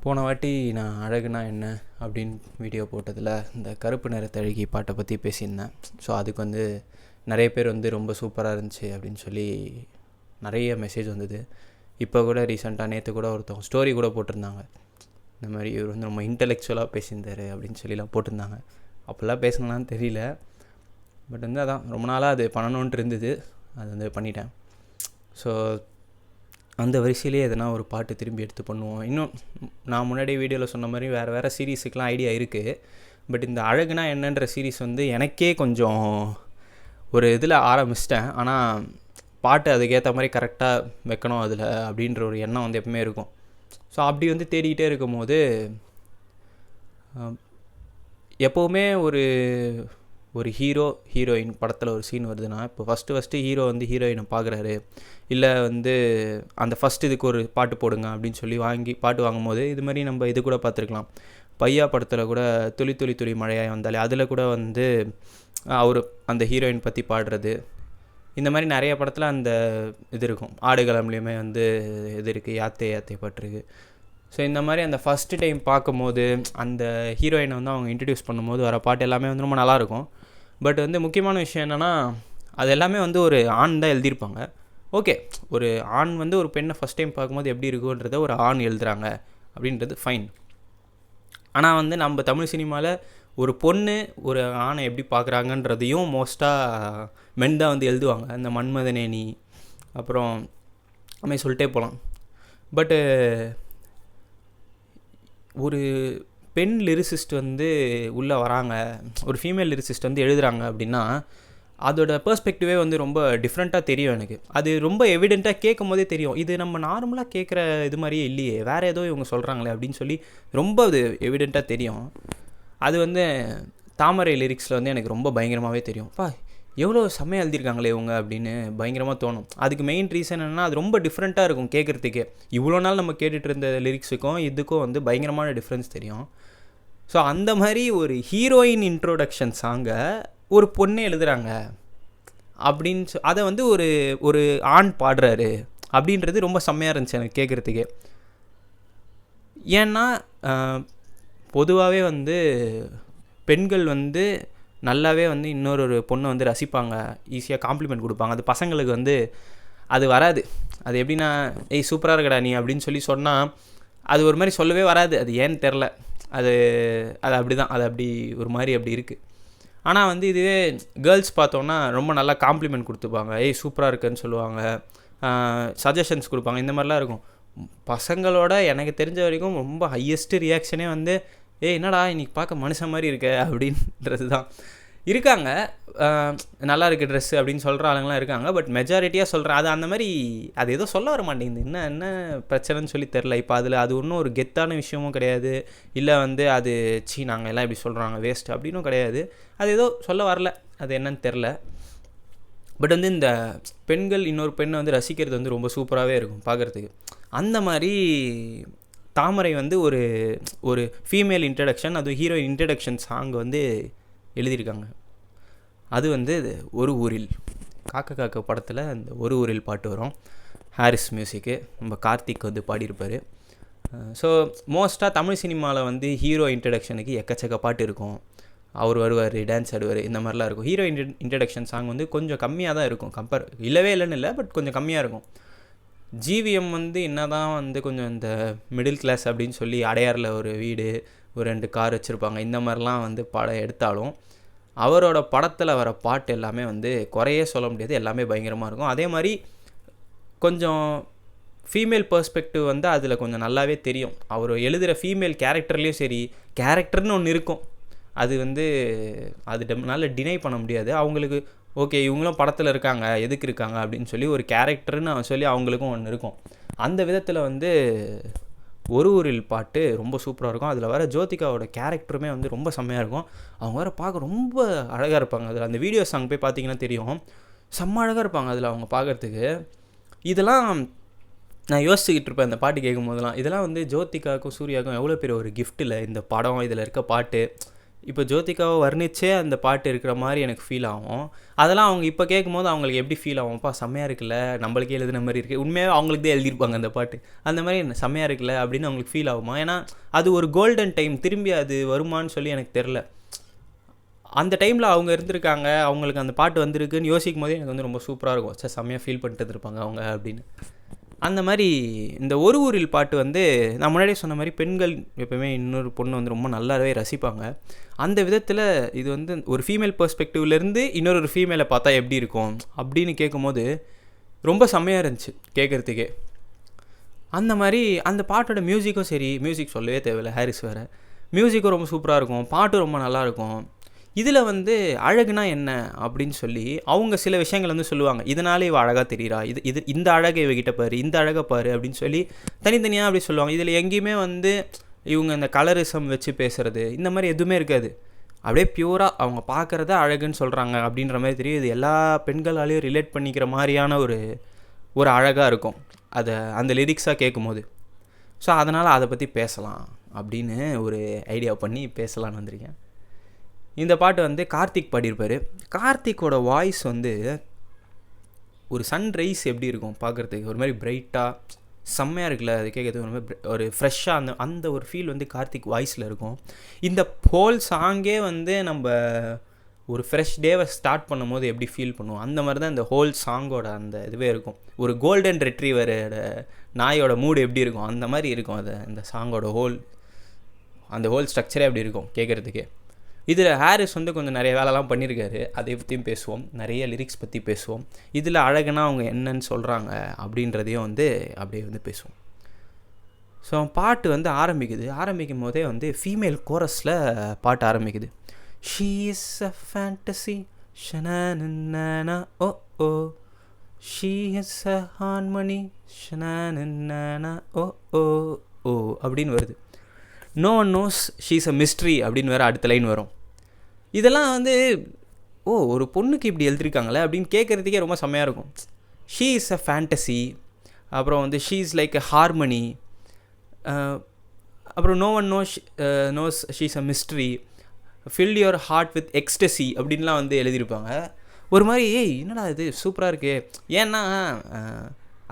போன வாட்டி நான் அழகுனா என்ன அப்படின்னு வீடியோ போட்டதில் இந்த கருப்பு நிறத்தழகி பாட்டை பற்றி பேசியிருந்தேன். ஸோ அதுக்கு வந்து நிறைய பேர் வந்து ரொம்ப சூப்பராக இருந்துச்சு அப்படின்னு சொல்லி நிறைய மெசேஜ் வந்தது. இப்போ கூட ரீசெண்டாக நேற்று கூட ஒருத்தவங்க ஸ்டோரி கூட போட்டிருந்தாங்க. இந்த மாதிரி இவர் வந்து ரொம்ப இன்டெலெக்சுவலாக பேசியிருந்தார் அப்படின்னு சொல்லிலாம் போட்டிருந்தாங்க. அப்படிலாம் பேசணும்னான்னு தெரியல. பட் வந்து அதான் ரொம்ப நாளாக அது பண்ணணுன்ட்டு இருந்தது. அது வந்து பண்ணிட்டேன். ஸோ அந்த வரிசையிலே எதனா ஒரு பாட்டு திரும்பி எடுத்து பண்ணுவோம். இன்னும் நான் முன்னாடி வீடியோவில் சொன்ன மாதிரி வேறு சீரீஸுக்கெலாம் ஐடியா இருக்குது. பட் இந்த அழகுனா என்னன்ற சீரீஸ் வந்து எனக்கே கொஞ்சம் ஒரு இதில் ஆரம்பிச்சிட்டேன். ஆனால் பாட்டு அதுக்கேற்ற மாதிரி கரெக்டாக வைக்கணும் அதில் அப்படின்ற ஒரு எண்ணம் வந்து எப்பவுமே இருக்கும். ஸோ அப்படி வந்து தேடிக்கிட்டே இருக்கும் போது எப்போவுமே ஒரு ஹீரோயின் படத்தில் ஒரு சீன் வருதுன்னா, இப்போ ஃபஸ்ட்டு ஹீரோ வந்து ஹீரோயினை பார்க்குறாரு, இல்லை வந்து அந்த ஃபஸ்ட் இதுக்கு ஒரு பாட்டு போடுங்க அப்படின்னு சொல்லி பாட்டு வாங்கும்போது இது மாதிரி நம்ம இது கூட பார்த்துருக்கலாம். பையா படத்தில் கூட துளி துளி துளி மழையாய் வந்தாலே அதில் கூட வந்து அவர் அந்த ஹீரோயின் பற்றி பாடுறது, இந்த மாதிரி நிறைய படத்தில் அந்த இது இருக்கும். ஆடுகளம்லேயுமே வந்து இது இருக்குது, யாத்தே யாத்தே பாட்டுருக்கு. ஸோ இந்த மாதிரி அந்த ஃபஸ்ட்டு டைம் பார்க்கும்போது அந்த ஹீரோயினை வந்து அவங்க இன்ட்ரடியூஸ் பண்ணும்போது வர பாட்டு எல்லாமே வந்து ரொம்ப நல்லாயிருக்கும். பட் வந்து முக்கியமான விஷயம் என்னென்னா, அது எல்லாமே வந்து ஒரு ஆண் தான் எழுதியிருப்பாங்க. ஓகே, ஒரு ஆண் வந்து ஒரு பெண்ணை ஃபஸ்ட் டைம் பார்க்கும்போது எப்படி இருக்குன்றத ஒரு ஆண் எழுதுகிறாங்க அப்படின்றது ஃபைன். ஆனால் வந்து நம்ம தமிழ் சினிமாவில் ஒரு பொண்ணு ஒரு ஆணை எப்படி பார்க்குறாங்கன்றதையும் மோஸ்ட்டாக மென் தான் வந்து எழுதுவாங்க. இந்த மன்மதனேனி அப்புறம் அப்படி சொல்லிட்டே போகலாம். பட்டு ஒரு பெண் லிரிசிஸ்ட் வந்து உள்ளே வராங்க, ஒரு ஃபீமேல் லிரிசிஸ்ட் வந்து எழுதுகிறாங்க அப்படின்னா அதோட பெர்ஸ்பெக்டிவே வந்து ரொம்ப டிஃப்ரெண்ட்டாக தெரியும் எனக்கு. அது ரொம்ப எவிடெண்ட்டாக கேட்கும் போதே தெரியும், இது நம்ம நார்மலாக கேட்குற இது மாதிரியே இல்லையே, வேறு ஏதோ இவங்க சொல்கிறாங்களே அப்படின்னு சொல்லி ரொம்ப அது எவிடெண்ட்டாக தெரியும். அது வந்து தாமரை லிரிக்ஸில் வந்து எனக்கு ரொம்ப பயங்கரமாகவே தெரியும். எவ்வளோ செம்மையாக எழுதியிருக்காங்களே இவங்க அப்படின்னு பயங்கரமாக தோணும். அதுக்கு மெயின் ரீசன் என்னென்னா, அது ரொம்ப டிஃப்ரெண்ட்டாக இருக்கும் கேட்குறதுக்கே. இவ்வளோ நாள் நம்ம கேட்டுட்டு இருந்த லிரிக்ஸுக்கும் இதுக்கும் வந்து பயங்கரமான டிஃப்ரென்ஸ் தெரியும். ஸோ அந்த மாதிரி ஒரு ஹீரோயின் இன்ட்ரோடக்ஷன் சாங்கை ஒரு பொண்ணே எழுதுகிறாங்க அப்படின்னு அதை வந்து ஒரு ஆண் பாடுறாரு அப்படின்றது ரொம்ப செம்மையாக இருந்துச்சு எனக்கு கேட்குறதுக்கே. ஏன்னா பொதுவாகவே வந்து பெண்கள் வந்து நல்லாவே வந்து இன்னொரு பொண்ணை வந்து ரசிப்பாங்க, ஈஸியாக காம்ப்ளிமெண்ட் கொடுப்பாங்க. அது பசங்களுக்கு வந்து அது வராது. அது எப்படின்னா, ஏய் சூப்பராக இருக்கடா நீ அப்படின்னு சொல்லி சொன்னால் அது ஒரு மாதிரி சொல்லவே வராது. அது ஏன்னு தெரில, அது அப்படி தான், அது அப்படி ஒரு மாதிரி அப்படி இருக்குது. ஆனால் வந்து இதுவே கேர்ள்ஸ் பார்த்தோன்னா ரொம்ப நல்லா காம்ப்ளிமெண்ட் கொடுத்துப்பாங்க, ஏய் சூப்பராக இருக்குன்னு சொல்லுவாங்க, சஜஷன்ஸ் கொடுப்பாங்க, இந்த மாதிரிலாம் இருக்கும். பசங்களோட எனக்கு தெரிஞ்ச வரைக்கும் ரொம்ப ஹையஸ்ட்டு ரியாக்ஷனே வந்து ஏய் என்னடா இன்றைக்கி பார்க்க மனுஷன் மாதிரி இருக்க அப்படின்றது தான். இருக்காங்க, நல்லா இருக்குது ட்ரெஸ்ஸு அப்படின்னு சொல்கிற ஆளுங்களாம் இருக்காங்க. பட் மெஜாரிட்டியாக சொல்கிறேன், அது அந்த மாதிரி அது ஏதோ சொல்ல வர மாட்டேங்குது. என்ன பிரச்சனைன்னு சொல்லி தெரில. இப்போ அதில் அது ஒன்றும் ஒரு கெத்தான விஷயமும் கிடையாது, இல்லை வந்து அது நாங்கள் எல்லாம் இப்படி சொல்கிறாங்க வேஸ்ட் அப்படின்னும் கிடையாது. அது ஏதோ சொல்ல வரல, அது என்னன்னு தெரில. பட் வந்து இந்த பெண்கள் இன்னொரு பெண்ணை வந்து ரசிக்கிறது வந்து ரொம்ப சூப்பராகவே இருக்கும் பார்க்குறதுக்கு. அந்த மாதிரி தாமரை வந்து ஒரு ஃபீமேல் இன்ட்ரடக்ஷன், அது ஹீரோயின் இன்ட்ரடக்ஷன் சாங் வந்து எழுதியிருக்காங்க. அது வந்து ஒரு ஊரில் காக்க படத்தில் அந்த ஒரு ஊரில் பாட்டு வரும், ஹாரிஸ் மியூசிக்கு, நம்ம கார்த்திக் வந்து பாடியிருப்பார். ஸோ மோஸ்ட்டாக தமிழ் சினிமாவில் வந்து ஹீரோ இன்ட்ரடக்ஷனுக்கு எக்கச்சக்க பாட்டு இருக்கும். அவர் வருவார், டான்ஸ் ஆடுவார், இந்த மாதிரிலாம் இருக்கும். ஹீரோ இன்ட்ரடக்ஷன் சாங் வந்து கொஞ்சம் கம்மியாக தான் இருக்கும், இல்லவே இல்லைன்னு இல்லை, பட் கொஞ்சம் கம்மியாக இருக்கும். ஜிவிஎம் வந்து என்ன தான் வந்து கொஞ்சம் இந்த மிடில் கிளாஸ் அப்படின்னு சொல்லி அடையாரில் ஒரு வீடு, ஒரு 2 கார் வச்சுருப்பாங்க, இந்த மாதிரிலாம் வந்து படம் எடுத்தாலும் அவரோட படத்தில் வர பாட்டு எல்லாமே வந்து குறையே சொல்ல முடியாது, எல்லாமே பயங்கரமாக இருக்கும். அதே மாதிரி கொஞ்சம் ஃபீமேல் பெர்ஸ்பெக்டிவ் வந்து அதில் கொஞ்சம் நல்லாவே தெரியும். அவர் எழுதுகிற ஃபீமேல் கேரக்டர்லேயும் சரி, கேரக்டர்னு ஒன்று இருக்கும், அது வந்து அது நல்ல டினை பண்ண முடியாது. அவங்களுக்கு ஓகே இவங்களும் படத்தில் இருக்காங்க, எதுக்கு இருக்காங்க அப்படின்னு சொல்லி ஒரு கேரக்டர்னு சொல்லி அவங்களுக்கும் ஒன்று இருக்கும். அந்த விதத்தில் வந்து ஒரு ஊரில் பாட்டு ரொம்ப சூப்பராக இருக்கும். அதில் வர ஜோதிகாவோட கேரக்டருமே வந்து ரொம்ப செம்மையாக இருக்கும். அவங்க வேறு பார்க்க ரொம்ப அழகாக இருப்பாங்க. அதில் அந்த வீடியோ சாங் போய் பார்த்தீங்கன்னா தெரியும், செம்ம அழகாக இருப்பாங்க அதில் அவங்க பார்க்குறதுக்கு. இதெல்லாம் நான் யோசிச்சுக்கிட்டு இருப்பேன் இந்த பாட்டு கேட்கும் போதெல்லாம், இதெல்லாம் வந்து ஜோதிகாவுக்கும் சூர்யாவுக்கும் எவ்வளோ பெரிய ஒரு கிஃப்ட் இல்லை இந்த படம், இதில் இருக்க பாட்டு. இப்போ ஜோதிகாவை வர்ணிச்சே அந்த பாட்டு இருக்கிற மாதிரி எனக்கு ஃபீல் ஆகும். அதெல்லாம் அவங்க இப்போ கேட்கும்போது அவங்களுக்கு எப்படி ஃபீல் ஆகும்ப்பா, செம்மையாக இருக்குல்ல, நம்மளுக்கே எழுதுன மாதிரி இருக்குது, உண்மையாக அவங்களுக்கு தான் எழுதியிருப்பாங்க அந்த பாட்டு, அந்த மாதிரி செம்மையாக இருக்குல்ல அப்படின்னு அவங்களுக்கு ஃபீல் ஆகுமா? ஏன்னா அது ஒரு கோல்டன் டைம், திரும்பி அது வருமானு சொல்லி எனக்கு தெரில. அந்த டைமில் அவங்க இருந்திருக்காங்க, அவங்களுக்கு அந்த பாட்டு வந்திருக்குன்னு யோசிக்கும் போதே எனக்கு வந்து ரொம்ப சூப்பராக இருக்கும். சார் செம்மையாக ஃபீல் பண்ணிட்டு இருந்திருப்பாங்க அவங்க அப்படின்னு. அந்த மாதிரி இந்த ஒரு ஊரில் பாட்டு வந்து நான் முன்னாடியே சொன்ன மாதிரி பெண்கள் எப்போவுமே இன்னொரு பொண்ணு வந்து ரொம்ப நல்லாவே ரசிப்பாங்க. அந்த விதத்தில் இது வந்து ஒரு ஃபீமேல் பெர்ஸ்பெக்டிவ்லேருந்து இன்னொரு ஃபீமேலை பார்த்தா எப்படி இருக்கும் அப்படின்னு கேட்கும்போது ரொம்ப செம்மையாக இருந்துச்சு கேட்குறதுக்கே. அந்த மாதிரி அந்த பாட்டோட மியூசிக்கும் சரி, மியூசிக் சொல்லவே தேவையில்லை, ஹாரிஸ் வேறு, மியூசிக்கும் ரொம்ப சூப்பராக இருக்கும், பாட்டும் ரொம்ப நல்லாயிருக்கும். இதில் வந்து அழகுனா என்ன அப்படின்னு சொல்லி அவங்க சில விஷயங்கள் வந்து சொல்லுவாங்க. இதனாலே இவள் அழகாக தெரியுறா, இது இந்த அழகை இவகிட்ட பாரு, இந்த அழகை பாரு அப்படின்னு சொல்லி தனித்தனியாக அப்படி சொல்லுவாங்க. இதில் எங்கேயுமே வந்து இவங்க இந்த கலரிசம் வச்சு பேசுகிறது இந்த மாதிரி எதுவுமே இருக்காது. அப்படியே பியூராக அவங்க பார்க்குறத அழகுன்னு சொல்கிறாங்க அப்படின்ற மாதிரி தெரியும். இது எல்லா பெண்களாலேயும் ரிலேட் பண்ணிக்கிற மாதிரியான ஒரு அழகாக இருக்கும் அதை அந்த லிரிக்ஸாக கேட்கும்போது. ஸோ அதனால் அதை பற்றி பேசலாம் அப்படின்னு ஒரு ஐடியா பண்ணி பேசலான்னு வந்திருக்கேன். இந்த பாட்டு வந்து கார்த்திக் பாடியிருப்பார். கார்த்திக்கோட வாய்ஸ் வந்து ஒரு சன்ரைஸ் எப்படி இருக்கும் பார்க்குறதுக்கு, ஒரு மாதிரி பிரைட்டாக செம்மையாக இருக்குல்ல, அது கேட்குறதுக்கு ஒரு மாதிரி ஒரு ஃப்ரெஷ்ஷாக அந்த ஒரு ஃபீல் வந்து கார்த்திக் வாய்ஸில் இருக்கும். இந்த ஹோல் சாங்கே வந்து நம்ம ஒரு ஃப்ரெஷ் டேவை ஸ்டார்ட் பண்ணும் போது எப்படி ஃபீல் பண்ணுவோம், அந்த மாதிரி தான் இந்த ஹோல் சாங்கோட அந்த இதுவே இருக்கும். ஒரு கோல்டன் ரெட்ரீவரோட நாயோட மூடு எப்படி இருக்கும் அந்த மாதிரி இருக்கும். அதை இந்த சாங்கோட அந்த ஹோல் ஸ்ட்ரக்சரே எப்படி இருக்கும் கேட்குறதுக்கே. இதில் ஹாரிஸ் வந்து கொஞ்சம் நிறைய வேலைலாம் பண்ணியிருக்காரு, அதை பற்றியும் பேசுவோம், நிறைய லிரிக்ஸ் பற்றி பேசுவோம். இதில் அழகுனா அவங்க என்னன்னு சொல்கிறாங்க அப்படின்றதையும் வந்து அப்படியே வந்து பேசுவோம். ஸோ பாட்டு வந்து ஆரம்பிக்கும் போதே வந்து ஃபீமேல் கோரஸில் பாட்டு ஆரம்பிக்குது. ஷீ இஸ் அ ஃபேண்டசி ஷனானா oh oh, she is a harmony ஷனானா ஓ ஓ ஓ அப்படின்னு வருது. No one knows she is a mystery அப்படின்னு வேறு அடுத்த லைன் வரும். இதெல்லாம் வந்து ஒரு பொண்ணுக்கு இப்படி எழுதியிருக்காங்களே அப்படின்னு கேட்குறதுக்கே ரொம்ப செம்மையாக இருக்கும். ஷீ இஸ் அ ஃபேண்டசி, அப்புறம் வந்து she is like a harmony, அப்புறம் no one knows she is a mystery, fill your heart with ecstasy அப்படின்லாம் வந்து எழுதியிருப்பாங்க. ஒரு மாதிரி என்னடா இது சூப்பராக இருக்குது. ஏன்னா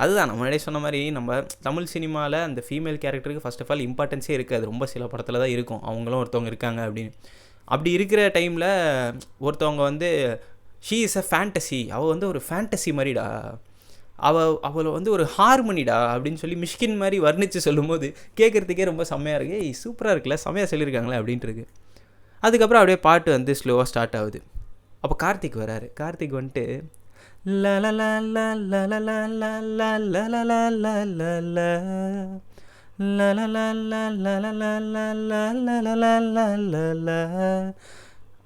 அதுதான் நம்ம முன்னாடியே சொன்ன மாதிரி நம்ம தமிழ் சினிமாவில் அந்த ஃபீமேல் கேரக்டருக்கு ஃபர்ஸ்ட் ஆஃப் ஆல் இம்பார்ட்டன்ஸே இருக்காது. ரொம்ப சில படத்தில் தான் இருக்கும், அவங்களும் ஒருத்தவங்க இருக்காங்க அப்படின்னு. அப்படி இருக்கிற டைமில் ஒருத்தவங்க வந்து ஷீ இஸ் அ ஃபேண்டசி, அவள் வந்து ஒரு ஃபேண்டசி மாதிரிடா, அவளை வந்து ஒரு ஹார்மனிடா அப்படின்னு சொல்லி மிஷ்கின் மாதிரி வர்ணித்து சொல்லும்போது கேட்குறதுக்கே ரொம்ப செம்மையாக இருக்குது. சூப்பராக இருக்குல்ல, செம்மையாக சொல்லியிருக்காங்களே அப்படின்ட்டு இருக்கு. அதுக்கப்புறம் அப்படியே பாட்டு வந்து ஸ்லோவாக ஸ்டார்ட் ஆகுது. அப்போ கார்த்திக் வராரு. கார்த்திக் வந்துட்டு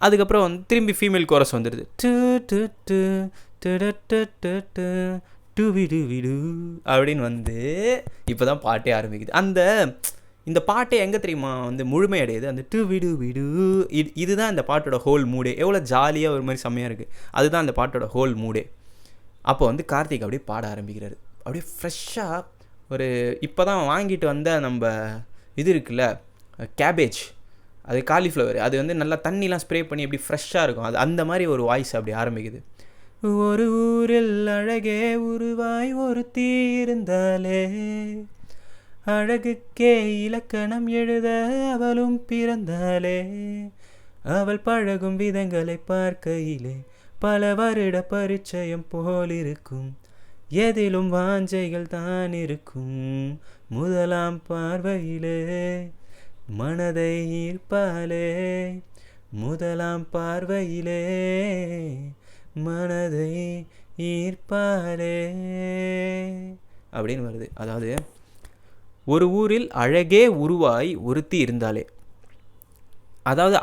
அதுக்கப்புறம் வந்து திரும்பி ஃபீமேல் கோரஸ் வந்துடுது. அப்படின்னு வந்து இப்போ தான் பாட்டே ஆரம்பிக்குது. இந்த பாட்டே எங்கே தெரியுமா வந்து முழுமை அடையுது, அந்த டு விடு விடு இதுதான் இந்த பாட்டோட ஹோல் மூடே. எவ்வளோ ஜாலியாக ஒரு மாதிரி செம்மையாக இருக்குது, அதுதான் அந்த பாட்டோட ஹோல் மூடே. அப்போ வந்து கார்த்திக் அப்படியே பாட ஆரம்பிக்கிறாரு. அப்படியே ஃப்ரெஷ்ஷாக ஒரு இப்போ தான் வாங்கிட்டு வந்த நம்ம இது இருக்குல்ல கேபேஜ், அது காலிஃப்ளவர், அது வந்து நல்லா தண்ணிலாம் ஸ்ப்ரே பண்ணி எப்படி ஃப்ரெஷ்ஷாக இருக்கும், அது அந்த மாதிரி ஒரு வாய்ஸ் அப்படி ஆரம்பிக்குது. ஒரு ஊரில் அழகே உருவாய் ஒரு தீர்ந்தாலே, அழகுக்கே இலக்கணம் எழுத அவளும் பிறந்தாலே, அவள் பழகும் விதங்களை பார்க்கையிலே பல வருட பரிச்சயம் போலிருக்கும், எதிலும் வாஞ்சைகள் தான் இருக்கும், முதலாம் பார்வையிலே மனதை ஈர்ப்பாலே, முதலாம் பார்வையிலே மனதை ஈர்ப்பாலே அப்படின்னு வருது. அதாவது ஒரு ஊரில் அழகே உருவாய் ஒருத்தி இருந்தாலே, அதாவது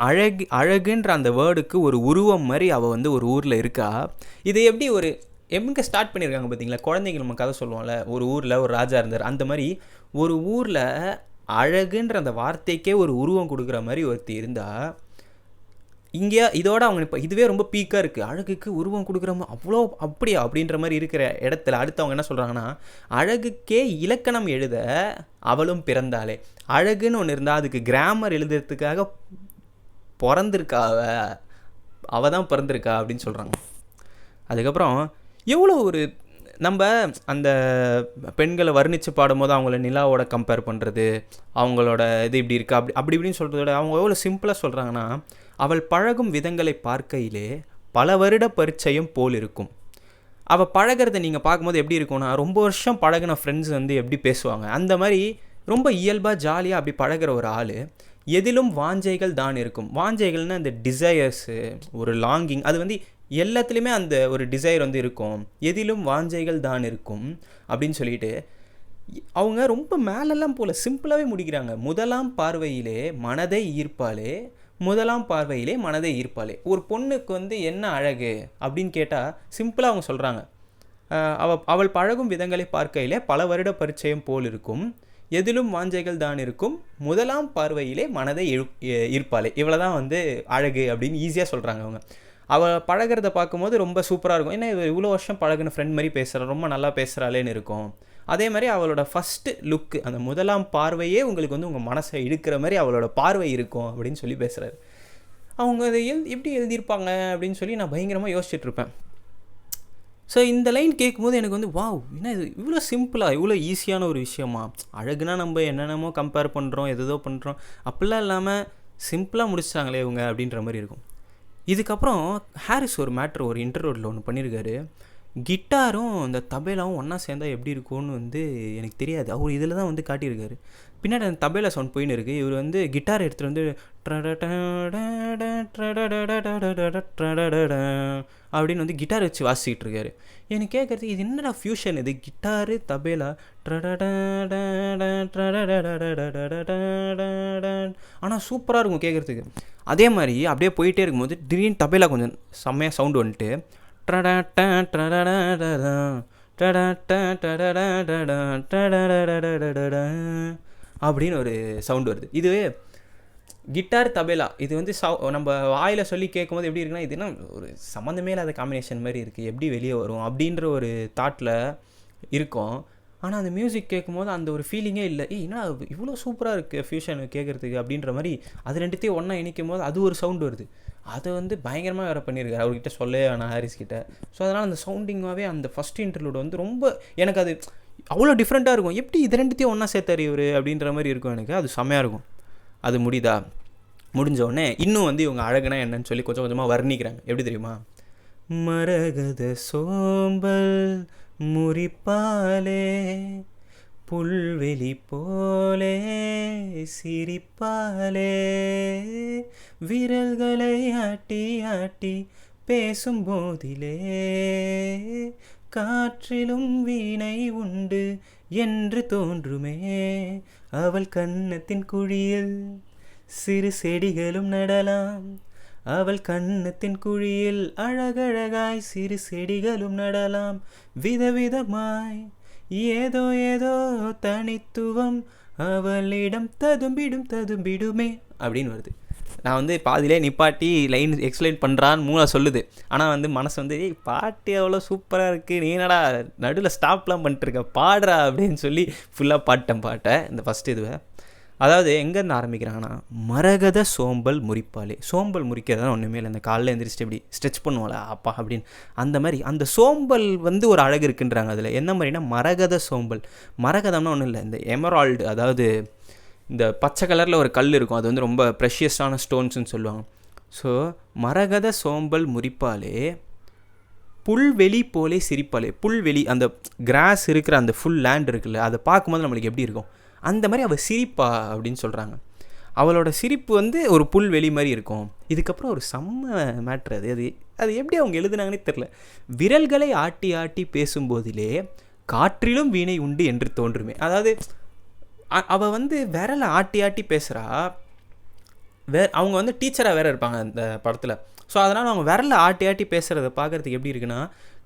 அழகுன்ற அந்த வேர்டுக்கு ஒரு உருவம் மாதிரி அவள் வந்து ஒரு ஊரில் இருக்கா. இதை எப்படி எங்கே ஸ்டார்ட் பண்ணியிருக்காங்க பார்த்தீங்களா, குழந்தைங்க நம்ம கதை சொல்லுவோம்ல, ஒரு ஊரில் ஒரு ராஜா இருந்தார், அந்த மாதிரி ஒரு ஊரில் அழகுன்ற அந்த வார்த்தைக்கே ஒரு உருவம் கொடுக்குற மாதிரி ஒருத்தி இருந்தால், இங்கே இதோட அவங்க இப்போ இதுவே ரொம்ப பீக்காக இருக்குது, அழகுக்கு உருவம் கொடுக்குற அவ்வளோ அப்படியா அப்படின்ற மாதிரி இருக்கிற இடத்துல அடுத்து அவங்க என்ன சொல்கிறாங்கன்னா, அழகுக்கே இலக்கணம் எழுத அவளும் பிறந்தாலே. அழகுன்னு ஒன்று இருந்தால் அதுக்கு கிராமர் எழுதுறதுக்காக பிறந்திருக்கா அவள் தான் பிறந்திருக்கா அப்படின்னு சொல்கிறாங்க. அதுக்கப்புறம் எவ்வளோ ஒரு நம்ம அந்த பெண்களை வர்ணித்து பாடும்போது அவங்கள நிலாவோட கம்பேர் பண்ணுறது, அவங்களோட இது இப்படி இருக்கா அப்படி இப்படின்னு சொல்கிறத விட அவங்க எவ்வளோ சிம்பிளாக சொல்கிறாங்கன்னா, அவள் பழகும் விதங்களை பார்க்கையிலே பல வருட பரிச்சயம் போல் இருக்கும். அவள் பழகிறத நீங்கள் பார்க்கும்போது எப்படி இருக்கும்னா, ரொம்ப வருஷம் பழகின ஃப்ரெண்ட்ஸ் வந்து எப்படி பேசுவாங்க அந்த மாதிரி ரொம்ப இயல்பாக ஜாலியாக அப்படி பழகிற ஒரு ஆள். எதிலும் வாஞ்சைகள் தான் இருக்கும். வாஞ்சைகள்னால் அந்த டிசையர்ஸு, ஒரு லாங்கிங், அது வந்து எல்லாத்துலேயுமே அந்த ஒரு டிசைர் வந்து இருக்கும். எதிலும் வாஞ்சைகள் தான் இருக்கும் அப்படின்னு சொல்லிட்டு அவங்க ரொம்ப மேலெல்லாம் போல் சிம்பிளாகவே முடிக்கிறாங்க. முதலாம் பார்வையிலே மனதை ஈர்ப்பாளே, முதலாம் பார்வையிலே மனதை ஈர்ப்பாளே. ஒரு பொண்ணுக்கு வந்து என்ன அழகு அப்படின்னு கேட்டால் சிம்பிளாக அவங்க சொல்கிறாங்க, அவள் பழகும் விதங்களை பார்க்கையிலே பல வருட பரிச்சயம் போல் இருக்கும், எதிலும் வாஞ்சைகள் தான் இருக்கும், முதலாம் பார்வையிலே மனதை ஈர்ப்பாளே. இவ்வளோ தான் வந்து அழகு அப்படின்னு ஈஸியாக சொல்கிறாங்க அவங்க. அவள் பழகிறத பார்க்கும்போது ரொம்ப சூப்பராக இருக்கும். ஏன்னா இவ்வளோ வருஷம் பழகின ஃப்ரெண்ட் மாதிரி பேசுகிறா, ரொம்ப நல்லா பேசுகிறாளேன்னு இருக்கும். அதே மாதிரி அவளோட ஃபஸ்ட்டு லுக்கு, அந்த முதலாம் பார்வையே உங்களுக்கு வந்து உங்கள் மனசை இழுக்கிற மாதிரி அவளோட பார்வை இருக்கும் அப்படின்னு சொல்லி பேசுகிறாரு. அவங்க அதை எப்படி எழுதியிருப்பாங்க அப்படின்னு சொல்லி நான் பயங்கரமாக யோசிச்சுட்ருப்பேன். ஸோ இந்த லைன் கேட்கும்போது எனக்கு வந்து வாவ், என்ன இது இவ்வளோ சிம்பிளாக இவ்வளோ ஈஸியான ஒரு விஷயமா. அழகுனா நம்ம என்னென்னமோ கம்பேர் பண்ணுறோம், எதோ பண்ணுறோம், அப்படிலாம் இல்லாமல் சிம்பிளாக முடிச்சிட்டாங்களே இவங்க அப்படின்ற மாதிரி இருக்கும். இதுக்கப்புறம் ஹாரிஸ் ஒரு மேட்ரு ஒரு இன்டர்வியூவில் ஒன்று பண்ணியிருக்காரு. கிட்டாரும் இந்த தபேலாவும் ஒன்றா சேர்ந்தால் எப்படி இருக்கும்னு வந்து எனக்கு தெரியாது. அவர் இதில் தான் வந்து காட்டியிருக்காரு. பின்னாடி அந்த தபேலா சவுண்ட் போயின்னு இருக்குது. இவர் வந்து கிட்டார் எடுத்துகிட்டு வந்து அப்படின்னு வந்து கிட்டார் வச்சு வாசிக்கிட்டு இருக்காரு. எனக்கு கேட்குறது இது என்னடா ஃபியூஷன், இது கிட்டாரு தபேலா ஆனால் சூப்பராக இருக்கும் கேட்குறதுக்கு. அதே மாதிரி அப்படியே போயிட்டே இருக்கும்போது திடீர்னு தபேலா கொஞ்சம் செம்மையாக சவுண்டு வந்துட்டு அப்படின்னு ஒரு சவுண்டு வருது. இது கிட்டார் தபேலா, இது வந்து நம்ம வாயில் சொல்லி கேட்கும்போது எப்படி இருக்குன்னா, இது என்ன ஒரு சம்மந்தமே இல்லாத காம்பினேஷன் மாதிரி இருக்குது, எப்படி வெளியே வரும் அப்படின்ற ஒரு தாட்டில் இருக்கும். ஆனால் அந்த மியூசிக் கேட்கும்போது அந்த ஒரு ஃபீலிங்கே இல்லை. ஏன்னா இவ்வளோ சூப்பராக இருக்குது ஃபியூஷன் கேட்குறதுக்கு அப்படின்ற மாதிரி. அது ரெண்டுத்தையும் ஒன்றா இணைக்கும் போது அது ஒரு சவுண்டு வருது. அதை வந்து பயங்கரமாக வேறு பண்ணியிருக்காரு. அவர்கிட்ட சொல்லவே வேணாம் ஹாரிஸ் கிட்ட. ஸோ அதனால் அந்த சவுண்டிங்காகவே அந்த ஃபஸ்ட் இன்டர்வியூட வந்து ரொம்ப எனக்கு அது அவ்வளோ டிஃப்ரெண்ட்டாக இருக்கும். எப்படி இது ரெண்டுத்தையும் ஒன்றா சேர்த்தார் இவர் அப்படின்ற மாதிரி இருக்கும். எனக்கு அது செம்மையாக இருக்கும். அது முடிஞ்சோடனே இன்னும் வந்து இவங்க அழகுனா என்னன்னு சொல்லி கொஞ்சம் கொஞ்சமாக வர்ணிக்கிறாங்க. எப்படி தெரியுமா? மரகத சோம்பல் முறிப்பாலே புல்வெளி போலே சிரிப்பாலே விரல்களை ஆட்டி ஆட்டி பேசும் போதிலே காற்றிலும் வீணை உண்டு என்று தோன்றுமே, அவள் கன்னத்தின் குழியில் சிறு செடிகளும் நடலாம், அவள் கன்னத்தின் குழியில் அழகழகாய் சிறு செடிகளும் நடலாம், விதவிதமாய் ஏதோ ஏதோ தனித்துவம் அவளிடம் ததும்பிடுமே அப்படின்னு வருது. நான் வந்து பாதியிலே நிப்பாட்டி லைன் எக்ஸ்பிளைன் பண்ணுறான்னு மூளை சொல்லுது. ஆனால் வந்து மனசு வந்து பாட்டு அவ்வளோ சூப்பராக இருக்குது, நீ என்னடா நடுவில் ஸ்டாப்லாம் பண்ணிட்டுருக்க, பாடுறா அப்படின்னு சொல்லி ஃபுல்லாக பாட்டை இந்த ஃபஸ்ட்டு இதுவை. அதாவது எங்கேருந்து ஆரம்பிக்கிறாங்கன்னா, மரகத சோம்பல் முறிப்பாலே. சோம்பல் முறிக்கிறதா ஒன்றுமே இல்லை, இந்த காலையில் எழுந்திரிச்சிட்டு எப்படி ஸ்ட்ரெச் பண்ணுவோம்ல அப்பா அப்படின்னு, அந்த மாதிரி அந்த சோம்பல் வந்து ஒரு அழகு இருக்குன்றாங்க. அதில் என்ன மாதிரினா மரகத சோம்பல். மரகதம்னா ஒன்றும் இல்லை, இந்த எமரால்டு, அதாவது இந்த பச்சை கலரில் ஒரு கல் இருக்கும், அது வந்து ரொம்ப ப்ரெஷியஸான ஸ்டோன்ஸ்னு சொல்லுவாங்க. ஸோ மரகத சோம்பல் முறிப்பாலே புல்வெளி போலே சிரிப்பாலே. புல்வெளி, அந்த கிராஸ் இருக்கிற அந்த ஃபுல் லேண்ட் இருக்குல்ல, அதை பார்க்கும்போது நம்மளுக்கு எப்படி இருக்கும் அந்த மாதிரி அவள் சிரிப்பா அப்படின்னு சொல்கிறாங்க. அவளோட சிரிப்பு வந்து ஒரு புல்வெளி மாதிரி இருக்கும். இதுக்கப்புறம் ஒரு செம்ம மேட்ரு. அது எப்படி அவங்க எழுதுனாங்கன்னே தெரில. விரல்களை ஆட்டி ஆட்டி பேசும்போதிலே காற்றிலும் வீணை உண்டு என்று தோன்றுமே. அதாவது அவள் வந்து விரலை ஆட்டி ஆட்டி பேசுகிறா. அவங்க வந்து டீச்சராக வேறு இருப்பாங்க அந்த படத்தில். ஸோ அதனால் அவங்க விரலை ஆட்டி ஆட்டி பேசுகிறத பார்க்குறதுக்கு எப்படி இருக்குன்னா,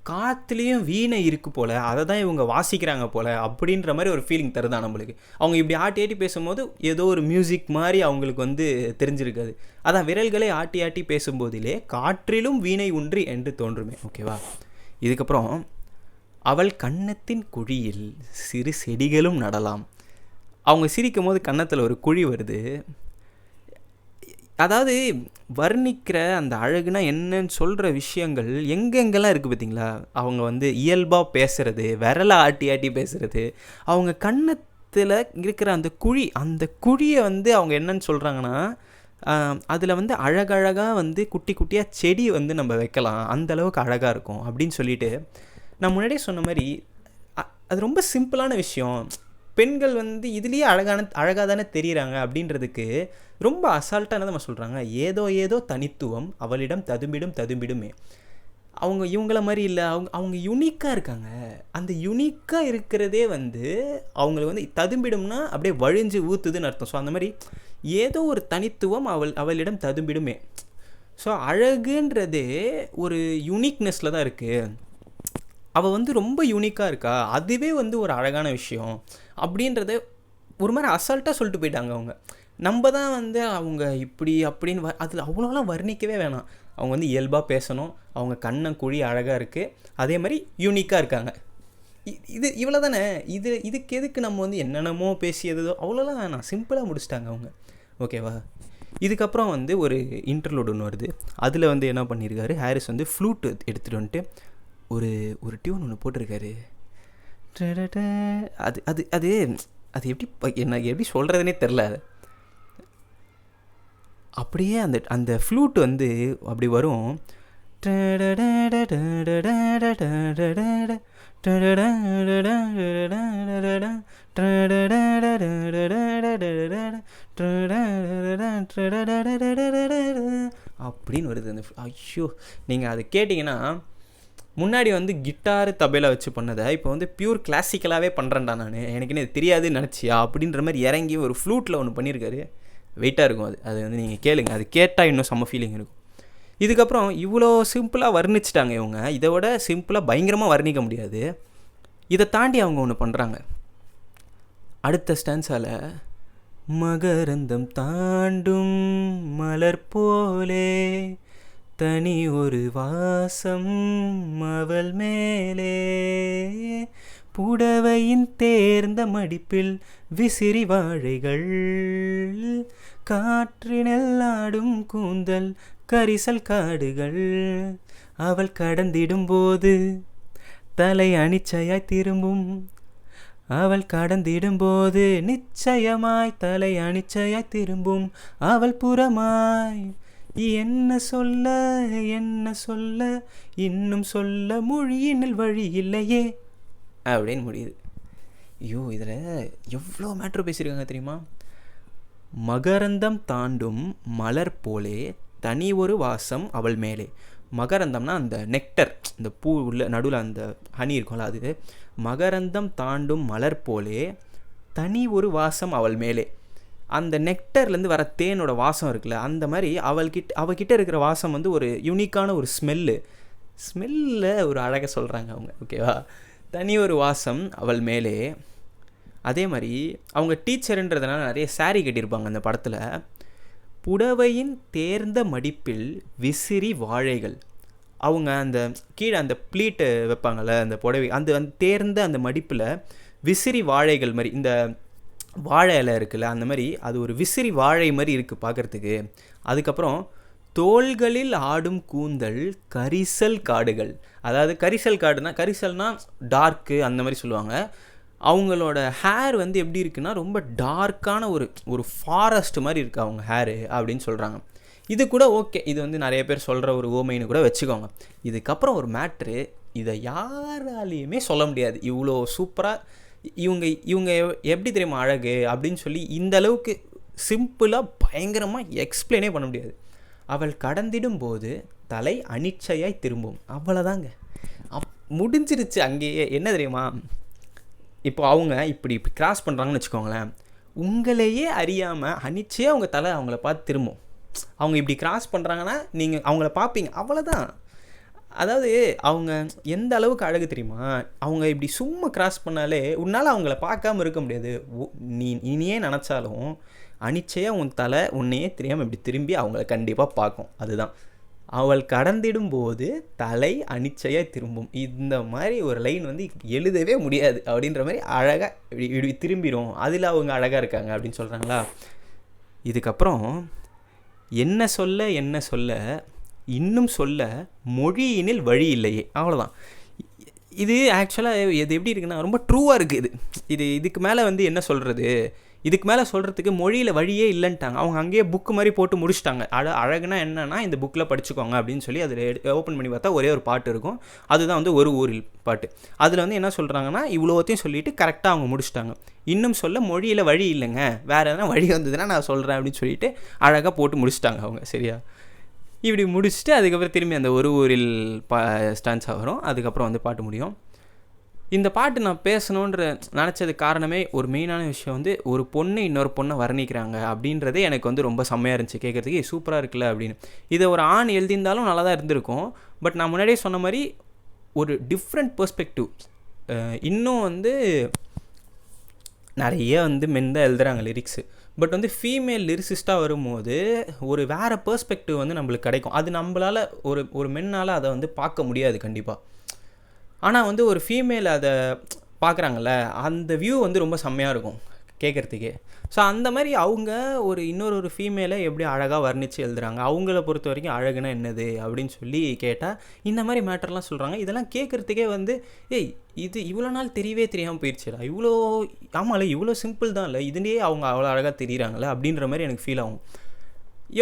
காற்றுலேயும் வீணை இருக்குது போல், அதை தான் இவங்க வாசிக்கிறாங்க போல் அப்படின்ற மாதிரி ஒரு ஃபீலிங் தருதான் நம்மளுக்கு. அவங்க இப்படி ஆட்டி ஆட்டி பேசும்போது ஏதோ ஒரு மியூசிக் மாதிரி அவங்களுக்கு வந்து தெரிஞ்சிருக்காது. அதான் விரல்களை ஆட்டி ஆட்டி பேசும்போதிலே காற்றிலும் வீணை உண்டு என்று தோன்றுமே. ஓகேவா? இதுக்கப்புறம் அவள் கன்னத்தின் குழியில் சிறு செடிகளும் நடலாம். அவங்க சிரிக்கும் போது கன்னத்தில் ஒரு குழி வருது. அதாவது வர்ணிக்கிற அந்த அழகுனா என்னன்னு சொல்கிற விஷயங்கள் எங்கெங்கெல்லாம் இருக்குது பார்த்தீங்களா? அவங்க வந்து இயல்பாக பேசுகிறது, விரலை ஆட்டி ஆட்டி பேசுகிறது, அவங்க கன்னத்தில் இருக்கிற அந்த குழியை வந்து அவங்க என்னன்னு சொல்கிறாங்கன்னா, அதில் வந்து அழகழகாக வந்து குட்டி குட்டியாக செடி வந்து நம்ம வைக்கலாம், அந்தளவுக்கு அழகாக இருக்கும் அப்படின்னு சொல்லிட்டு, நான் முன்னாடியே சொன்ன மாதிரி அது ரொம்ப சிம்பிளான விஷயம். பெண்கள் வந்து இதுலேயே அழகாக தானே தெரியுறாங்க அப்படின்றதுக்கு ரொம்ப அசால்ட்டாக என்ன நம்ம சொல்கிறாங்க, ஏதோ ஏதோ தனித்துவம் அவளிடம் ததும்பிடுமே. அவங்க இவங்கள மாதிரி இல்லை, அவங்க யுனிக்காக இருக்காங்க. அந்த யுனிக்காக இருக்கிறதே வந்து அவங்களுக்கு வந்து ததும்பிடும்னா அப்படியே வழிஞ்சு ஊற்றுதுன்னு அர்த்தம். ஸோ அந்த மாதிரி ஏதோ ஒரு தனித்துவம் அவளிடம் ததும்பிடுமே. ஸோ அழகுன்றதே ஒரு யூனிக்னஸில் தான் இருக்குது. அவள் வந்து ரொம்ப யூனிக்காக இருக்கா, அதுவே வந்து ஒரு அழகான விஷயம் அப்படின்றத ஒரு மாதிரி அசால்ட்டாக சொல்லிட்டு போயிட்டாங்க அவங்க. நம்ம தான் வந்து அவங்க இப்படி அப்படின்னு அதில் அவ்வளோலாம் வர்ணிக்கவே வேணாம். அவங்க வந்து இயல்பாக பேசணும், அவங்க கண்ணம் குழி அழகாக இருக்குது, அதே மாதிரி யூனிக்காக இருக்காங்க. இவ்வளோ தானே. இதுக்கு எதுக்கு நம்ம வந்து என்னென்னமோ பேசியதோ அவ்வளோலாம் வேணாம், சிம்பிளாக முடிச்சிட்டாங்க அவங்க. ஓகேவா? இதுக்கப்புறம் வந்து ஒரு இன்டர்லூட் ஒன்று வருது. அதில் வந்து என்ன பண்ணியிருக்காரு ஹாரிஸ் வந்து ஃப்ளூட் எடுத்துகிட்டு வந்துட்டு ஒரு டியூன் ஒன்று போட்டிருக்காரு. அது அது அது அது எப்படி சொல்கிறதுனே தெரில. அப்படியே அந்த ஃப்ளூட் வந்து அப்படி வரும். அப்படின்னு வருது அந்த. ஐயோ, நீங்கள் அதை கேட்டிங்கன்னா முன்னாடி வந்து கிட்டாரு தபேலா வச்சு பண்ணதை இப்போ வந்து பியூர் கிளாசிக்கலாகவே பண்ணுறேன்டா நான், எனக்குன்னு இது தெரியாதுன்னு நினச்சியா அப்படின்ற மாதிரி இறங்கி ஒரு ஃப்ளூட்டில் ஒன்று பண்ணியிருக்காரு. வெயிட்டாக இருக்கும் அது வந்து நீங்கள் கேளுங்க, அது கேட்டால் இன்னும் செம்ம ஃபீலிங் இருக்கும். இதுக்கப்புறம் இவ்வளோ சிம்பிளாக வர்ணிச்சிட்டாங்க இவங்க. இதை விட சிம்பிளாக பயங்கரமாக வர்ணிக்க முடியாது. இதை தாண்டி அவங்க ஒன்று பண்ணுறாங்க. அடுத்த ஸ்டான்ஸால் மகரந்தம் தாண்டும் மலர் போலே தனி ஒரு வாசம் அவள் மேலே, புடவையின் தேர்ந்த மடிப்பில் விசிறி வாழைகள், காற்றினில் ஆடும் கூந்தல் கரிசல் காடுகள், அவள் கடந்திடும்போது தலை அனிச்சையாய் திரும்பும், அவள் கடந்திடும்போது நிச்சயமாய் தலை அனிச்சையாய் திரும்பும், அவள் புறமாய் என்ன சொல்ல இன்னும் சொல்ல மொழியினில் வழி இல்லையே அப்படின்னு முடியுது. ஐயோ, இதில் எவ்வளோ மேட்ரு பேசியிருக்காங்க தெரியுமா? மகரந்தம் தாண்டும் மலர் போலே தனி ஒரு வாசம் அவள் மேலே. மகரந்தம்னா அந்த நெக்டர், இந்த பூ உள்ள நடுவில் அந்த ஹனி இருக்கும்ல, அது மகரந்தம் தாண்டும் மலர் போலே தனி ஒரு வாசம் அவள் மேலே. அந்த நெக்டர்லேருந்து வர தேனோட வாசம் இருக்குல்ல, அந்த மாதிரி அவகிட்ட இருக்கிற வாசம் வந்து ஒரு யூனிக்கான ஒரு ஸ்மெல்லில் ஒரு அழகை சொல்கிறாங்க அவங்க. ஓகேவா? தனி ஒரு வாசம் அவள் மேலே. அதே மாதிரி அவங்க டீச்சருன்றதுனால நிறைய சாரீ கட்டியிருப்பாங்க அந்த படத்தில். புடவையின் தேர்ந்த மடிப்பில் விசிறி வாழைகள். அவங்க அந்த கீழே அந்த ப்ளீட்டு வைப்பாங்கள்ல அந்த புடவை, அந்த தேர்ந்த அந்த மடிப்பில் விசிறி வாழைகள் மாதிரி, இந்த வாழை இலை இருக்குல்ல அந்த மாதிரி, அது ஒரு விசிறி வாழை மாதிரி இருக்குது பார்க்குறதுக்கு. அதுக்கப்புறம் தோள்களில் ஆடும் கூந்தல் கரிசல் காடுகள். அதாவது கரிசல் கரிசல்னால் டார்க்கு அந்த மாதிரி சொல்லுவாங்க. அவங்களோட ஹேர் வந்து எப்படி இருக்குன்னா ரொம்ப டார்க்கான ஒரு ஃபாரஸ்ட் மாதிரி இருக்குது அவங்க ஹேரு அப்படின்னு சொல்கிறாங்க. இது கூட ஓகே, இது வந்து நிறைய பேர் சொல்கிற ஒரு ஓமைன்னு கூட வச்சுக்கோங்க. இதுக்கப்புறம் ஒரு மேட்ரு, இதை யாராலையுமே சொல்ல முடியாது. இவ்வளோ சூப்பராக இவங்க எப்படி தெரியுமா அழகு அப்படின்னு சொல்லி இந்த அளவுக்கு சிம்பிளாக பயங்கரமாக எக்ஸ்பிளைனே பண்ண முடியாது. அவள் கடந்திடும் போது தலை அனிச்சையாய் திரும்பும். அவ்வளோதாங்க, முடிஞ்சிருச்சு அங்கேயே. என்ன தெரியுமா, இப்போ அவங்க இப்படி கிராஸ் பண்ணுறாங்கன்னு வச்சுக்கோங்களேன், உங்களையே அறியாமல் அனிச்சையாக அவங்க தலை அவங்கள பார்த்து திரும்பும். அவங்க இப்படி கிராஸ் பண்ணுறாங்கன்னா நீங்கள் அவங்கள பார்ப்பீங்க, அவ்வளோதான். அதாவது அவங்க எந்த அளவுக்கு அழகு தெரியுமா, அவங்க இப்படி சும்மா கிராஸ் பண்ணாலே உன்னால் அவங்கள பார்க்காம இருக்க முடியாது. நீ இனியே நினச்சாலும் அனிச்சையாக உன் தலை உன்னையே தெரியாமல் இப்படி திரும்பி அவங்கள கண்டிப்பாக பார்க்கும். அதுதான் அவள் கடந்திடும் போது தலை அனிச்சையாக திரும்பும். இந்த மாதிரி ஒரு லைன் வந்து எழுதவே முடியாது அப்படின்ற மாதிரி அழகாக இப்படி திரும்பிடும். அதில் அவங்க அழகாக இருக்காங்க அப்படின்னு சொல்கிறாங்களா. இதுக்கப்புறம் என்ன சொல்ல இன்னும் சொல்ல மொழியினில் வழி இல்லையே. அவ்வளோதான். இது ஆக்சுவலாக இது எப்படி இருக்குன்னா ரொம்ப ட்ரூவாக இருக்குது. இதுக்கு மேலே வந்து என்ன சொல்கிறது, இதுக்கு மேலே சொல்கிறதுக்கு மொழியில் வழியே இல்லைன்ட்டாங்க. அவங்க அங்கேயே புக்கு மாதிரி போட்டு முடிச்சிட்டாங்க. அழகுனா என்னன்னா இந்த புக்கில் படிச்சுக்கோங்க அப்படின்னு சொல்லி அதில் ஓப்பன் பண்ணி பார்த்தா ஒரே ஒரு பாட்டு இருக்கும். அதுதான் வந்து ஒரு ஊரில் பாட்டு. அதில் வந்து என்ன சொல்கிறாங்கன்னா இவ்வளோத்தையும் சொல்லிவிட்டு கரெக்டாக அவங்க முடிச்சிட்டாங்க. இன்னும் சொல்ல மொழியில் வழி இல்லைங்க, வேறு எதனா வழி வந்ததுன்னா நான் சொல்கிறேன் அப்படின்னு சொல்லிட்டு அழகாக போட்டு முடிச்சிட்டாங்க அவங்க. சரியா? இப்படி முடிச்சுட்டு அதுக்கப்புறம் திரும்பி அந்த ஒரு ஊரில் ஸ்டான்ஸாக வரும். அதுக்கப்புறம் வந்து பாட்டு முடியும். இந்த பாட்டு நான் பேசணுன்ற நினச்சது காரணமே ஒரு மெயினான விஷயம் வந்து ஒரு பொண்ணு இன்னொரு பொண்ணை வர்ணிக்கிறாங்க அப்படின்றதே எனக்கு வந்து ரொம்ப செம்மையாக இருந்துச்சு கேட்குறதுக்கு. சூப்பராக இருக்குல்ல அப்படின்னு. இதை ஒரு ஆண் எழுதியிருந்தாலும் நல்லா தான் இருந்திருக்கும். பட் நான் முன்னாடியே சொன்ன மாதிரி ஒரு டிஃப்ரெண்ட் பெர்ஸ்பெக்டிவ். இன்னும் வந்து நிறைய வந்து மென் தான் எழுதுகிறாங்க லிரிக்ஸு. பட் வந்து ஃபீமேல் லிரிசிஸ்ட்டாக வரும்போது ஒரு வேறு பெர்ஸ்பெக்டிவ் வந்து நம்மளுக்கு கிடைக்கும். அது நம்மளால் ஒரு மென்னால் அதை வந்து பார்க்க முடியாது கண்டிப்பாக. ஆனால் வந்து ஒரு ஃபீமேல் அதை பார்க்குறாங்கல்ல, அந்த வியூ வந்து ரொம்ப செம்மையாக இருக்கும் கேட்குறதுக்கே. ஸோ அந்த மாதிரி அவங்க இன்னொரு ஃபீமேலை எப்படி அழகாக வர்ணித்து எழுதுகிறாங்க, அவங்கள பொறுத்த வரைக்கும் அழகுனா என்னது அப்படின்னு சொல்லி கேட்டால் இந்த மாதிரி மேட்டர்லாம் சொல்கிறாங்க. இதெல்லாம் கேட்குறதுக்கே வந்து இது இவ்வளோ நாள் தெரியவே தெரியாமல் போயிடுச்சுடா, ஆமாம்ல இவ்வளோ சிம்பிள் தான் இல்லை, இதுலேயே அவங்க அவ்வளோ அழகாக தெரியுறாங்களே அப்படின்ற மாதிரி எனக்கு ஃபீல் ஆகும்.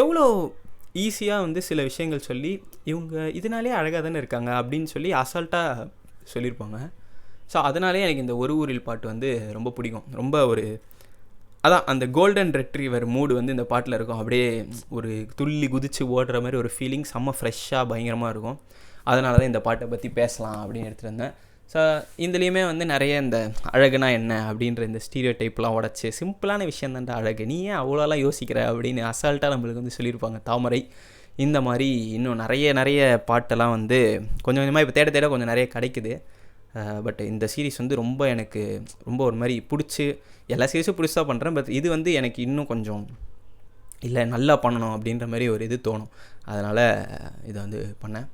எவ்வளோ ஈஸியாக வந்து சில விஷயங்கள் சொல்லி இவங்க இதனாலே அழகாக தானே இருக்காங்க அப்படின்னு சொல்லி அசால்ட்டாக சொல்லியிருப்பாங்க. ஸோ அதனாலே எனக்கு இந்த ஒரு ஊரில் பாட்டு வந்து ரொம்ப பிடிக்கும். ரொம்ப அதான் அந்த கோல்டன் ரெட்ரீவர் மூடு வந்து இந்த பாட்டில் இருக்கும். அப்படியே ஒரு துள்ளி குதித்து ஓடுற மாதிரி ஒரு ஃபீலிங், செம்ம ஃப்ரெஷ்ஷாக பயங்கரமாக இருக்கும். அதனால தான் இந்த பாட்டை பற்றி பேசலாம் அப்படின்னு எடுத்துகிட்டு வந்தேன். ஸோ இதுலேயுமே வந்து நிறைய இந்த அழகுனா என்ன அப்படின்ற இந்த ஸ்டீரியோ டைப்லாம் உடச்சி சிம்பிளான விஷயம் தான்டா அழகு, நீ ஏன் அவ்வளோலாம் யோசிக்கிற அப்படின்னு அசால்ட்டாக நம்மளுக்கு வந்து சொல்லியிருப்பாங்க தாமரை. இந்த மாதிரி இன்னும் நிறைய பாட்டெல்லாம் வந்து கொஞ்சம் கொஞ்சமாக இப்போ தேட கொஞ்சம் நிறைய கிடைக்குது. பட் இந்த சீரீஸ் வந்து ரொம்ப எனக்கு ரொம்ப ஒரு மாதிரி பிடிச்சி, எல்லா சீரீஸும் பிடிச்சா பண்ணுறேன். பட் இது வந்து எனக்கு இன்னும் கொஞ்சம் இல்லை நல்லா பண்ணணும் அப்படின்ற மாதிரி ஒரு இது தோணும். அதனால் இதை வந்து பண்ணேன்.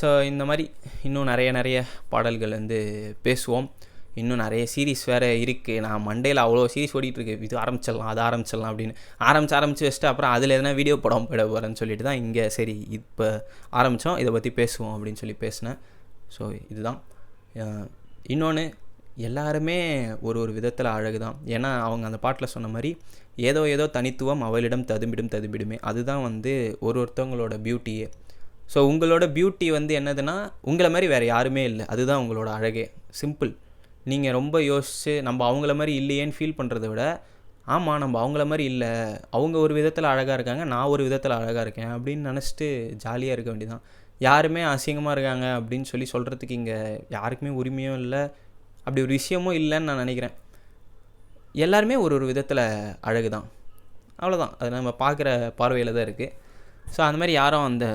ஸோ இந்த மாதிரி இன்னும் நிறைய பாடல்கள் வந்து பேசுவோம். இன்னும் நிறைய சீரீஸ் வேறு இருக்குது. நான் மண்டேல அவ்வளோ சீரீஸ் ஓடிட்டுருக்கு. இது ஆரம்பிச்சிடலாம் அது ஆரம்பிச்சிடலாம் அப்படின்னு ஆரம்பித்து வச்சுட்டு அப்புறம் அதில் எதனா வீடியோ படம் போட போகிறேன்னு சொல்லிட்டு தான் இங்கே சரி இப்போ ஆரம்பித்தோம், இதை பற்றி பேசுவோம் அப்படின்னு சொல்லி பேசினேன். ஸோ இதுதான். இன்னொன்று, எல்லாருமே ஒரு விதத்தில் அழகு தான். ஏன்னா அவங்க அந்த பாட்டில் சொன்ன மாதிரி ஏதோ தனித்துவம் அவளிடம் ததும்பிடுமே, அதுதான் வந்து ஒருத்தவங்களோட பியூட்டியே. ஸோ உங்களோட பியூட்டி வந்து என்னதுன்னா உங்களை மாதிரி வேறு யாருமே இல்லை, அதுதான் உங்களோட அழகே. சிம்பிள். நீங்கள் ரொம்ப யோசித்து நம்ம அவங்கள மாதிரி இல்லையேன்னு ஃபீல் பண்ணுறத விட, ஆமாம் நம்ம அவங்கள மாதிரி இல்லை, அவங்க ஒரு விதத்தில் அழகாக இருக்காங்க, நான் ஒரு விதத்தில் அழகாக இருக்கேன் அப்படின்னு நினச்சிட்டு ஜாலியாக இருக்க வேண்டியதான். யாருமே அசிங்கமாக இருக்காங்க அப்படின்னு சொல்லி சொல்கிறதுக்கு இங்கே யாருக்குமே உரிமையும் இல்லை, அப்படி ஒரு விஷயமும் இல்லைன்னு நான் நினைக்கிறேன். எல்லாருமே ஒரு விதத்தில் அழகு தான், அவ்வளோதான். அது நம்ம பார்க்குற பார்வையில் தான் இருக்குது. ஸோ அந்த மாதிரி யாரும் அந்த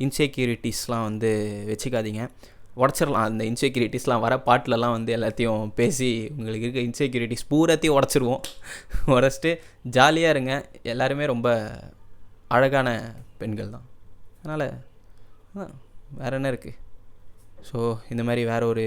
இன்செக்யூரிட்டிஸ்லாம் வந்து வச்சுக்காதீங்க, உடச்சிடலாம். அந்த இன்செக்யூரிட்டிஸ்லாம் வர பாட்டிலலாம் வந்து எல்லாத்தையும் பேசி உங்களுக்கு இருக்க இன்செக்யூரிட்டிஸ் பூராத்தையும் உடச்சிட்டு ஜாலியாக இருங்க. எல்லாருமே ரொம்ப அழகான பெண்கள் தான். அதனால் வேறு என்ன இருக்குது. ஸோ இந்த மாதிரி வேறு ஒரு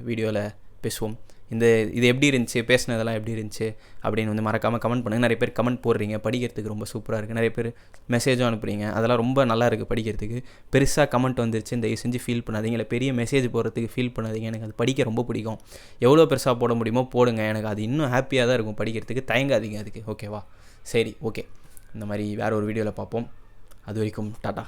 வீடியோவில் பேசுவோம். இது எப்படி இருந்துச்சு, பேசினதெல்லாம் எப்படி இருந்துச்சு அப்படின்னு வந்து மறக்காமல் கமெண்ட் பண்ணுங்கள். நிறைய பேர் கமெண்ட் போடுறீங்க, படிக்கிறதுக்கு ரொம்ப சூப்பராக இருக்குது. நிறைய பேர் மெசேஜும் அனுப்புறீங்க, அதெல்லாம் ரொம்ப நல்லா இருக்குது படிக்கிறதுக்கு. பெருசாக கமெண்ட் வந்துருச்சு தயவு செஞ்சு ஃபீல் பண்ணாதீங்க, இல்லை பெரிய மெசேஜ் போடுறதுக்கு ஃபீல் பண்ணாதீங்க. எனக்கு அது படிக்க ரொம்ப பிடிக்கும். எவ்வளோ பெருசாக போட முடியுமோ போடுங்க, எனக்கு அது இன்னும் ஹாப்பியாக தான் இருக்கும் படிக்கிறதுக்கு. தயங்காதீங்க அதுக்கு, ஓகேவா? சரி, ஓகே. இந்த மாதிரி வேறு ஒரு வீடியோவில் பார்ப்போம். அது வரைக்கும் டாட்டா.